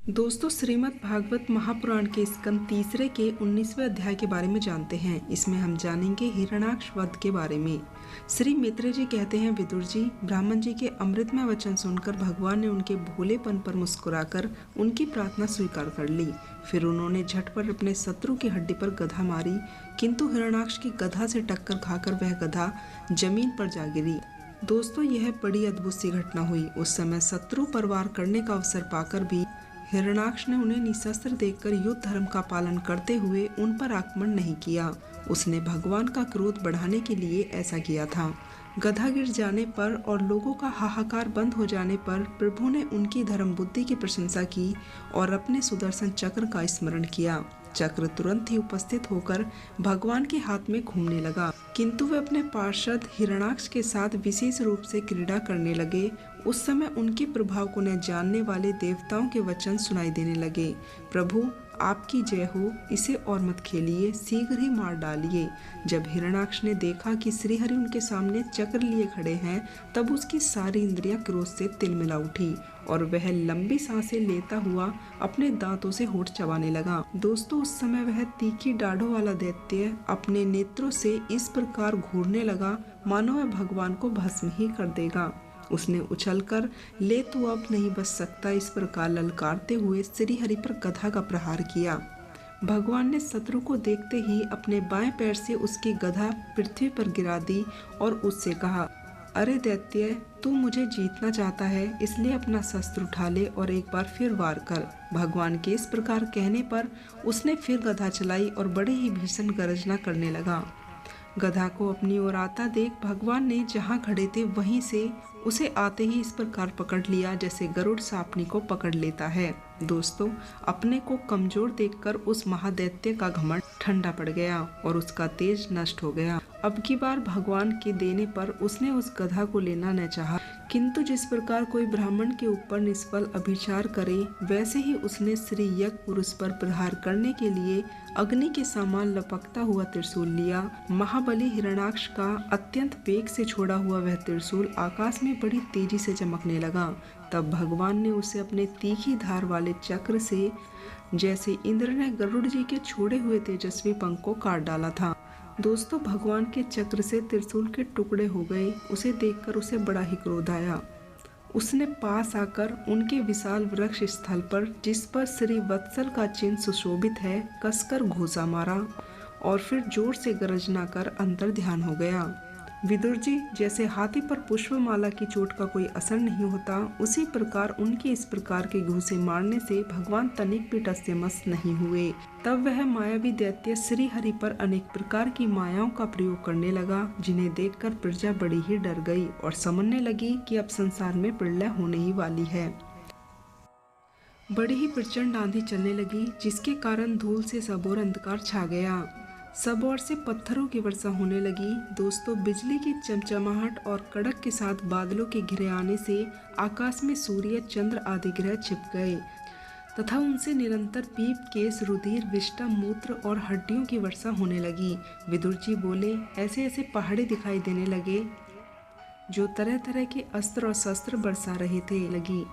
दोस्तों, श्रीमद् भागवत महापुराण के स्कंद तीसरे के 19वें अध्याय के बारे में जानते हैं। इसमें हम जानेंगे हिरण्याक्ष वध के बारे में। श्री मित्र जी कहते हैं, विदुर जी, ब्राह्मण जी के अमृतमय वचन सुनकर भगवान ने उनके भोलेपन पर मुस्कुराकर उनकी प्रार्थना स्वीकार कर ली। फिर उन्होंने झटपट अपने शत्रु की हड्डी पर गधा मारी, किंतु हिरण्याक्ष की गधा से टक्कर खाकर वह गधा जमीन पर जा गिरी। दोस्तों, यह बड़ी अद्भुत सी घटना हुई। उस समय शत्रु पर वार करने का अवसर पाकर भी हिरण्याक्ष ने उन्हें निशस्त्र देखकर युद्ध धर्म का पालन करते हुए उन पर आक्रमण नहीं किया। उसने भगवान का क्रोध बढ़ाने के लिए ऐसा किया था। गधा गिर जाने पर और लोगों का हाहाकार बंद हो जाने पर प्रभु ने उनकी धर्म बुद्धि की प्रशंसा की और अपने सुदर्शन चक्र का स्मरण किया। चक्र तुरंत ही उपस्थित होकर भगवान के हाथ में घूमने लगा, किंतु वे अपने पार्षद हिरण्याक्ष के साथ विशेष रूप से क्रीड़ा करने लगे। उस समय उनके प्रभाव को न जानने वाले देवताओं के वचन सुनाई देने लगे, प्रभु आपकी जय हो, इसे और मत खेलिए, शीघ्र ही मार डालिए। जब हिरण्याक्ष ने देखा कि श्रीहरि उनके सामने चक्र लिए खड़े हैं, तब उसकी सारी इंद्रियां क्रोध से तिलमिला उठी और वह लंबी सांसें लेता हुआ अपने दांतों से होठ चबाने लगा। दोस्तों, उस समय वह तीखी डाढ़ों वाला दैत्य अपने नेत्रों से इस प्रकार घूरने लगा मानो वह भगवान को भस्म ही कर देगा। उसने उछलकर ले तू अब नहीं बच सकता, इस प्रकार ललकारते हुए श्रीहरि पर गधा का प्रहार किया। भगवान ने शत्रु को देखते ही अपने बाएं पैर से उसकी गधा पृथ्वी पर गिरा दी और उससे कहा, अरे दैत्य, तू मुझे जीतना चाहता है, इसलिए अपना शस्त्र उठा ले और एक बार फिर वार कर। भगवान के इस प्रकार कहने पर उसने फिर गधा चलाई और बड़े ही भीषण गर्जना करने लगा। गधा को अपनी ओर आता देख भगवान ने जहाँ खड़े थे वहीं से उसे आते ही इस प्रकार पकड़ लिया जैसे गरुड़ सांपनी को पकड़ लेता है। दोस्तों, अपने को कमजोर देखकर उस महादैत्य का घमंड ठंडा पड़ गया और उसका तेज नष्ट हो गया। अब की बार भगवान के देने पर उसने उस गधा को लेना न चाहा, किंतु जिस प्रकार कोई ब्राह्मण के ऊपर निष्फल अभिचार करे, वैसे ही उसने श्री यज्ञ पुरुष पर प्रहार करने के लिए अग्नि के समान लपकता हुआ त्रिशूल लिया। महाबली हिरण्याक्ष का अत्यंत वेग से छोड़ा हुआ वह त्रिशूल आकाश में बड़ी तेजी से चमकने लगा। तब भगवान ने उसे अपने तीखी धार वाले चक्र से, जैसे इंद्र ने गरुड़ जी के छोड़े हुए तेजस्वी पंख को काट डाला था। दोस्तों, भगवान के चक्र से त्रिशूल के टुकड़े हो गए। उसे देखकर उसे बड़ा ही क्रोध आया। उसने पास आकर उनके विशाल वृक्ष स्थल पर, जिस पर श्री वत्सल का चिन्ह सुशोभित है, कसकर घूंसा मारा और फिर जोर से गरजना कर अंतर ध्यान हो गया। विदुर जी, जैसे हाथी पर पुष्पमाला की चोट का कोई असर नहीं होता, उसी प्रकार उनके इस प्रकार के घूंसे मारने से भगवान तनिक भी टस से मस नहीं हुए। तब वह मायावी दैत्य श्री हरि पर अनेक प्रकार की मायाओं का प्रयोग करने लगा, जिन्हें देखकर प्रजा बड़ी ही डर गई और समझने लगी कि अब संसार में प्रलय होने ही वाली है। बड़ी ही प्रचंड आंधी चलने लगी, जिसके कारण धूल से सबोर अंधकार छा गया। सब ओर से पत्थरों की वर्षा होने लगी। दोस्तों, बिजली की चमचमाहट और कड़क के साथ बादलों के घिरे आने से आकाश में सूर्य, चंद्र आदि ग्रह छिप गए तथा उनसे निरंतर पीप, केस, रुधिर, विष्टा, मूत्र और हड्डियों की वर्षा होने लगी। विदुर जी बोले, ऐसे ऐसे पहाड़े दिखाई देने लगे जो तरह तरह के अस्त्र और शस्त्र बरसा रहे थे। लगी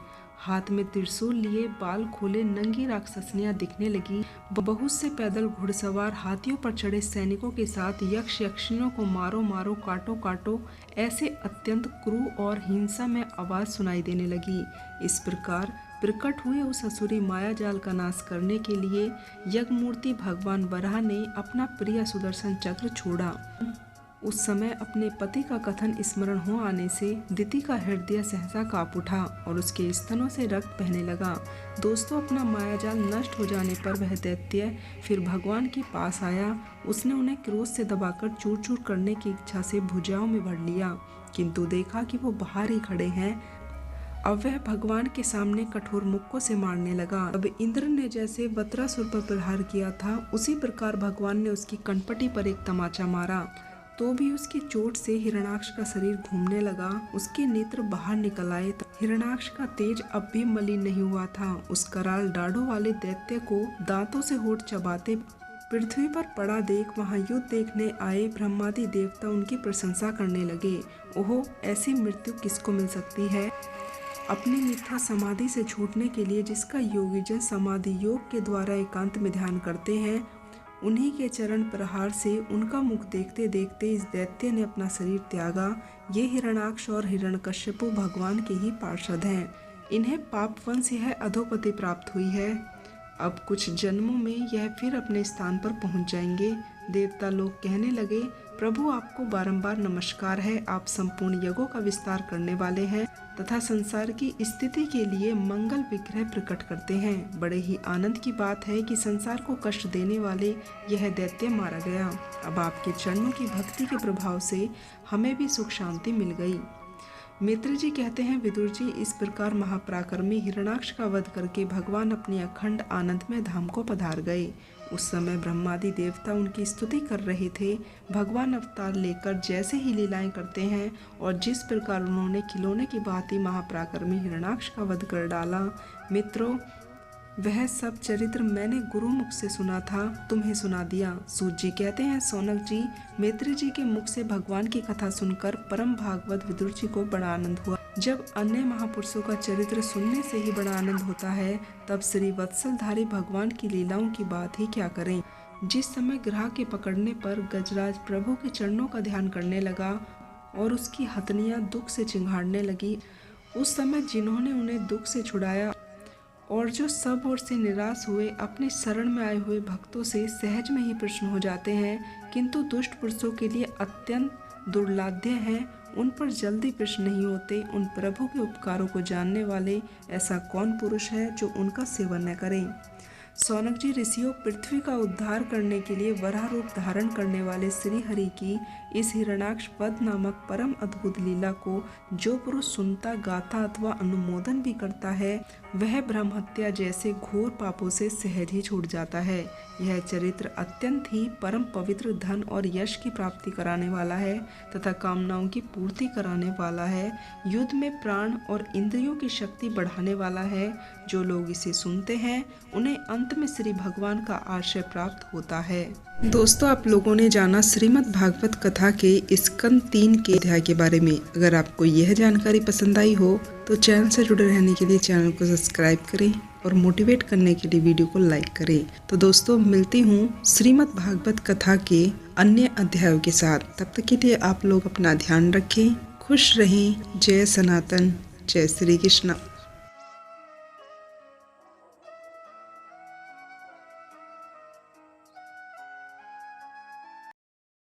हाथ में त्रिशूल लिए बाल खोले नंगी राक्षसनियां दिखने लगी। बहुत से पैदल घुड़सवार हाथियों पर चढ़े सैनिकों के साथ यक्ष यक्षिणियों को मारो मारो, काटो काटो, ऐसे अत्यंत क्रूर और हिंसा में आवाज सुनाई देने लगी। इस प्रकार प्रकट हुए उस असुरी माया जाल का नाश करने के लिए यज्ञमूर्ति भगवान वराह ने अपना प्रिय सुदर्शन चक्र छोड़ा। उस समय अपने पति का कथन स्मरण हो आने से दिति का हृदय सहसा कांप उठा और उसके स्तनों से रक्त बहने लगा। दोस्तों, अपना मायाजाल नष्ट हो जाने पर वह दैत्य फिर भगवान के पास आया। उसने उन्हें क्रोध से दबाकर चूर चूर करने की इच्छा से भुजाओं में भर लिया, किंतु देखा कि वो बाहर ही खड़े हैं। अब वह भगवान के सामने कठोर मुक्कों से मारने लगा। अब इंद्र ने जैसे वत्रासुर पर प्रहार किया था, उसी प्रकार भगवान ने उसकी कनपटी पर एक तमाचा मारा, तो भी उसकी चोट से हिरण्याक्ष का शरीर घूमने लगा। उसके नेत्र बाहर निकल आए। हिरण्याक्ष का तेज अब भी मलिन नहीं हुआ था। उस कराल डाढ़ों वाले दैत्य को दांतों से होठ चबाते पृथ्वी पर पड़ा देख वहां युद्ध देखने आए ब्रह्मादि देवता उनकी प्रशंसा करने लगे। ओहो, ऐसी मृत्यु किसको मिल सकती है। अपनी मिथ्या समाधि से छूटने के लिए जिसका योगी जन समाधि योग के द्वारा एकांत में ध्यान करते हैं, उन्हीं के चरण प्रहार से उनका मुख देखते देखते इस दैत्य ने अपना शरीर त्यागा। ये हिरणाक्ष और हिरण्यकश्यपु भगवान के ही पार्षद हैं। इन्हें पाप वंश यह अधोपति प्राप्त हुई है। अब कुछ जन्मों में यह फिर अपने स्थान पर पहुंच जाएंगे। देवता लोग कहने लगे, प्रभु आपको बारंबार नमस्कार है। आप संपूर्ण यज्ञों का विस्तार करने वाले हैं तथा संसार की स्थिति के लिए मंगल विग्रह प्रकट करते हैं। बड़े ही आनंद की बात है कि संसार को कष्ट देने वाले यह दैत्य मारा गया। अब आपके चरणों की भक्ति के प्रभाव से हमें भी सुख शांति मिल गई। मित्र जी कहते हैं, विदुर जी, इस प्रकार महापराक्रमी हिरणाक्ष का वध करके भगवान अपने अखंड आनंदमय धाम को पधार गए। उस समय ब्रह्मादि देवता उनकी स्तुति कर रहे थे। भगवान अवतार लेकर जैसे ही लीलाएं करते हैं और जिस प्रकार उन्होंने खिलौने की भांति महापराक्रमी हिरणाक्ष का वध कर डाला, मित्रों, वह सब चरित्र मैंने गुरुमुख से सुना था, तुम्हें सुना दिया। सूत जी कहते हैं, सौनक जी, मैत्री जी के मुख से भगवान की कथा सुनकर परम भागवत विदुर जी को बड़ा आनंद हुआ। जब अन्य महापुरुषों का चरित्र सुनने से ही बड़ा आनंद होता है, तब श्री वत्सलधारी भगवान की लीलाओं की बात ही क्या करें। जिस समय ग्राह के पकड़ने पर गजराज प्रभु के चरणों का ध्यान करने लगा और उसकी हथनियां दुख से चिंघाड़ने लगी, उस समय जिन्होंने उन्हें दुख से छुड़ाया और जो सब ओर से निराश हुए अपने शरण में आए हुए भक्तों से सहज में ही प्रश्न हो जाते हैं, किंतु दुष्ट पुरुषों के लिए अत्यंत दुर्लाध्य हैं, उन पर जल्दी प्रश्न नहीं होते। उन प्रभु के उपकारों को जानने वाले ऐसा कौन पुरुष है जो उनका सेवन न करे। सौनक जी, ऋषियों, पृथ्वी का उद्धार करने के लिए वराह रूप धारण करने वाले श्री हरि की इस हिरणाक्ष वध नामक परम अद्भुत लीला को जो पुरुष सुनता, गाता अथवा अनुमोदन भी करता है, वह ब्रह्म हत्या जैसे घोर पापों से सहज ही छूट जाता है। यह चरित्र अत्यंत ही परम पवित्र, धन और यश की प्राप्ति कराने वाला है तथा कामनाओं की पूर्ति कराने वाला है। युद्ध में प्राण और इंद्रियों की शक्ति बढ़ाने वाला है। जो लोग इसे सुनते हैं उन्हें अंत में श्री भगवान का आश्रय प्राप्त होता है। दोस्तों, आप लोगों ने जाना श्रीमद् भागवत कथा के स्कंद 3 के अध्याय के बारे में। अगर आपको यह जानकारी पसंद आई हो तो चैनल से जुड़े रहने के लिए चैनल को सब्सक्राइब करें और मोटिवेट करने के लिए वीडियो को लाइक करें। तो दोस्तों, मिलती हूँ श्रीमद् भागवत कथा के अन्य अध्यायों के साथ। तब तक के लिए आप लोग अपना ध्यान रखें, खुश रहें। जय सनातन, जय श्री कृष्ण।